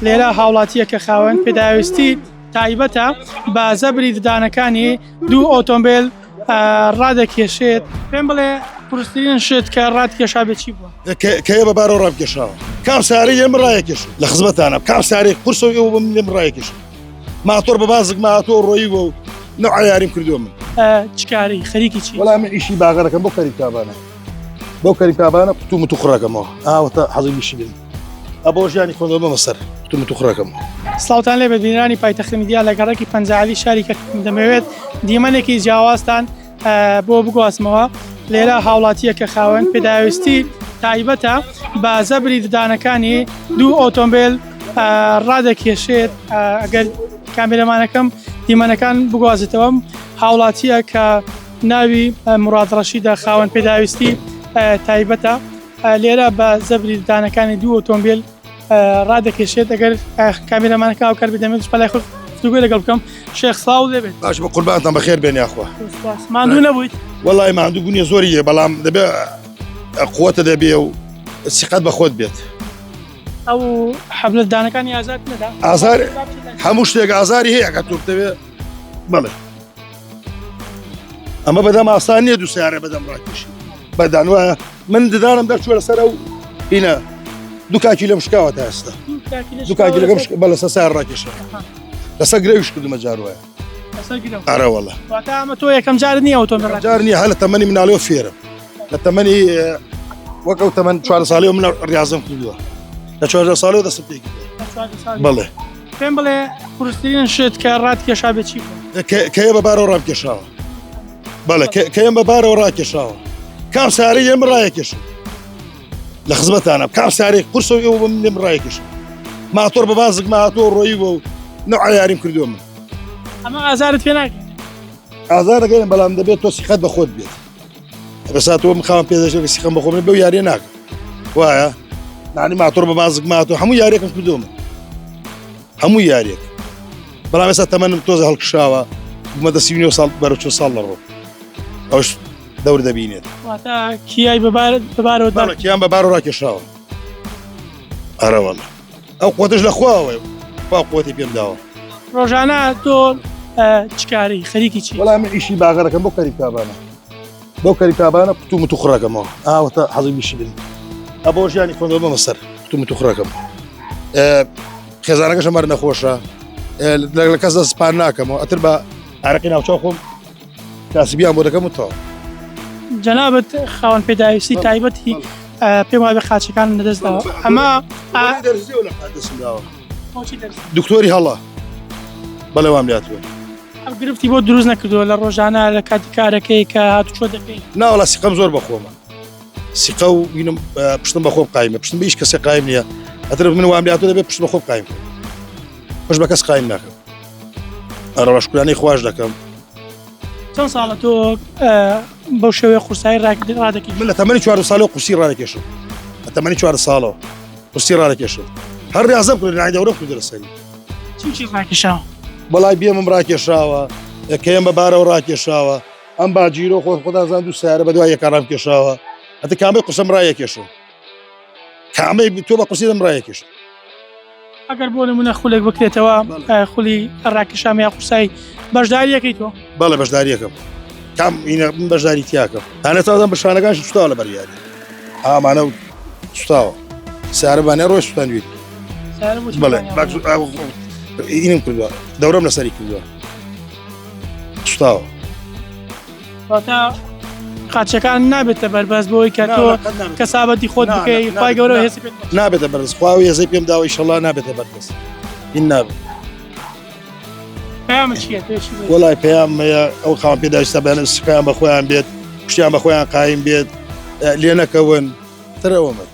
لێرە هاوڵاتیە کە خاوەن پێداویستی تایبەتە بە زەبری ددانەکانی دوو ئۆتۆمبیل ڕادەکێشێت. پێم بڵێ پرسترین شت کە ڕادکێشا بێ چی بووە؟ کەیە بە بارەوە ڕابکێشاوە کام ساری ئێمە ڕایەکێش لە خزمەتانە کام ساری قورسەوە ئێوە بم لێم ڕایەکێش ماتۆر بە بازک ماتۆر ڕۆیی بۆ نەوع یاریم کردووە من چکاری خەریکی چی؟ وەڵام من ئیشی باغەرەکەم بۆ کەری کابانە بۆ کەری کابانە قوتوم و توخڕەکەمەوە ئاوەتە حەزیشی بن ئەبۆ ژیانی خۆنەوە بەمە سەر قوتوم و توخڕەکەم. سڵاوتان لێ بە بینرانی پایتەختی میدیا لە گەڕێکی پەنجاعلی شاری کەرکووک دەمەوێت دیمەنێکی جیاوازتان بۆ بگواسمەوە. لێرە هاوڵاتیە کە خاوەن پێداویستی تایبەتە بە زەبری ددانەکانی دوو ئۆتۆمبیل ڕادەکێشێت. ئەگەر کامێرەمانەکەم دیمەنەکان بگوازێتەوە هاوڵاتیە کە ناوی موراد ڕەشیدە خاوەن پێداویستی تایبەتە لێرە بە زەبری ددانەکانی دوو ئۆتۆمبیل ڕادەکێشێت. ئەگەر کامێرەمانەکە ئەوکار بدەمێت پەلای خۆ گفتوگوی لەگەڵ بکەم. شێخ سڵاو دەبێت. باش بە قوربانتان بەخێر بێنی ئەخوا. ماندوو نەبوویت؟ وەڵای ماندوو بوونیە زۆریە بەڵام دەبێ قووەتە دەبێ و سیقەت بە خۆت بێت. ئەو حەبلە ددانەکانی ئازاد نەدا؟ ئازار هەموو شتێک ئازاری هەیە کە تۆ دەبێ بڵێ ئەمە بەدەم ئاسان نییە دوو سیارە بەدەم ڕاکێشی بەدان وایە من ددانم دەرچووە لەسەر ئەو هینە دوو کاکی لەم شکاوە تا ئێستا دوو کاکی لەگەم بە لەسەر سیار ڕاکێشە لەسەر گرێویش کردومە جار وایە ئارە وەڵا واتە ئەمە تۆ یەکەم جار نییە ئۆتۆمبیل جار نییە هە لە تەمەنی مناڵەوە فێرم لە تەمەنی وەکەو تەمەن 4 ساڵەوە من ڕاضیم کردووە لە 4 ساڵەوە دەستم پێ کردووە. بەڵێ پێم بڵێ پرسترین شت کە ڕادکێشا بێ چی بووە؟ کەیە بە بارەوە ڕابکێشاوە بەڵێ کەیەم بە بارەوە ڕاکێشاوە کام ساری ئێمە ڕایەکێش لە خزمەتانە کام ساری قورسەوە ئێوە بم لێم ڕایەکێش ماتۆر بە بازک ماتۆر ڕۆیی بۆ نەوع یاریم کردووە من. ئەمە ئازارت پێ ناکەین؟ ئازار نەکەین بەڵام دەبێت تۆ سیقەت بە خۆت بێت بەسات تۆ مخاوم پێدەژێت سیقەم بە خۆ من بەو یاریە ناکەم وایە نانی ماتۆر بە بازک ماتۆر هەموو یاریەکەم کردووە من هەموو یاریەک بەڵام ئێستا تەمەنم تۆزە هەڵکشاوە بمەدە 39 ساڵ بەرە 4 ساڵ لە ڕۆ ئەوش دەور دەبینێت. واتە کیای بەبارەوە کیان بە بارەوە ڕاکێشاوە ئارە وەڵا ئەو قوتش لە خواوە خوا قوتی پێم داوە. ڕۆژانە تۆ چکاری خەریکی چی؟ وەڵام من ئیشی باغەرەکەم بۆ کەری کابانە بۆ کەری کابانە قوتوم و توخڕەکەمەوە ئاوەتە حەزیشی بن ئەبۆ ژیانی خۆنەوە بەمە سەر قوتوم و توخڕەکەم خێزانەکەشە مەر نەخۆشە لە کەس دەست سپان ناکەمەوە ئەتر بە عارەقی ناوچەو خۆم کاسبیان بۆ دەکەم و تەواو. جەنابەت خاوەن پێداویستی تایبەتی پێم وایە بە خاچەکان لەدەستداوە ئەمە دکتۆری هەڵا بەڵێ وام لاتوێ ئەم گرفتی بۆ دروست نەکردووە لە ڕۆژانە لە کاتی کارەکەی کە هاتوچۆ دەکەی؟ ناوەڵا سیقەم زۆر بەخۆمە سیقە و بینم پشتم بە خۆم قایمە پشتم بە هیچ کەسێ قایم نییە ئەتر من وام لاتوە دەبێت پشت بە خۆم قایم پشت بە کەس قایم ناکەم ئەرە ڕاشکرانەی خواش دەکەم. چەند ساڵە تۆ بەو شێوەیە قورسایی ڕادەکەی؟ من لە تەمەنی 4 ساڵەوە قورسی ڕادەکێشم لە تەمەنی 4 ساڵەوە قورسی ڕادەکێشم هەر ڕازەم کرد نای دەورەم کردو لەسەری چی ڕاکێشاوە؟ بەڵای بێمم ڕاکێشاوە یەکەیەم بە بارەوە ڕاکێشاوە ئەم باجیرۆ خۆ خۆدازان دوو سیارە بە دوای یەکە ڕامکێشاوە ئەتە کامەی قورسەم ڕایەکێشم کامەی تۆ بە قورسی دەم ڕایەکێشم. ئەگەر بۆ نمونە خولێک بکرێتەوە خولی ڕاکێشامی یا قورسایی بەشداریەکەی تۆ؟ بەڵێ بەشداریەکەم کام من بەشداری تیاکەم هەنە تازم بە شانەکانش سوتاوە لە بەریاری ئامانە و سوتاوە سیارەبانێ ڕۆی سوتاندویت بەڵێ ئینم کردووە دەورەم لەسەری کردووە سوتاوە. واتە قاچەکان نابێتە بەرباز بۆی کە تۆ کەسابەتی خۆت بکەی خی گەورە هێزی پێت نابێتە بەرز خواوی هێزەی پێم داوە ئیشەڵڵا نابێتە بەربەز این نابێت. پەیامە چییە؟ وەڵای پێیام ئەو خاوەن پێداویستە بەیانە سکایان بە خۆیان بێت پشتیان بە خۆیان قایم بێت لێ نەکەون ترەوەمە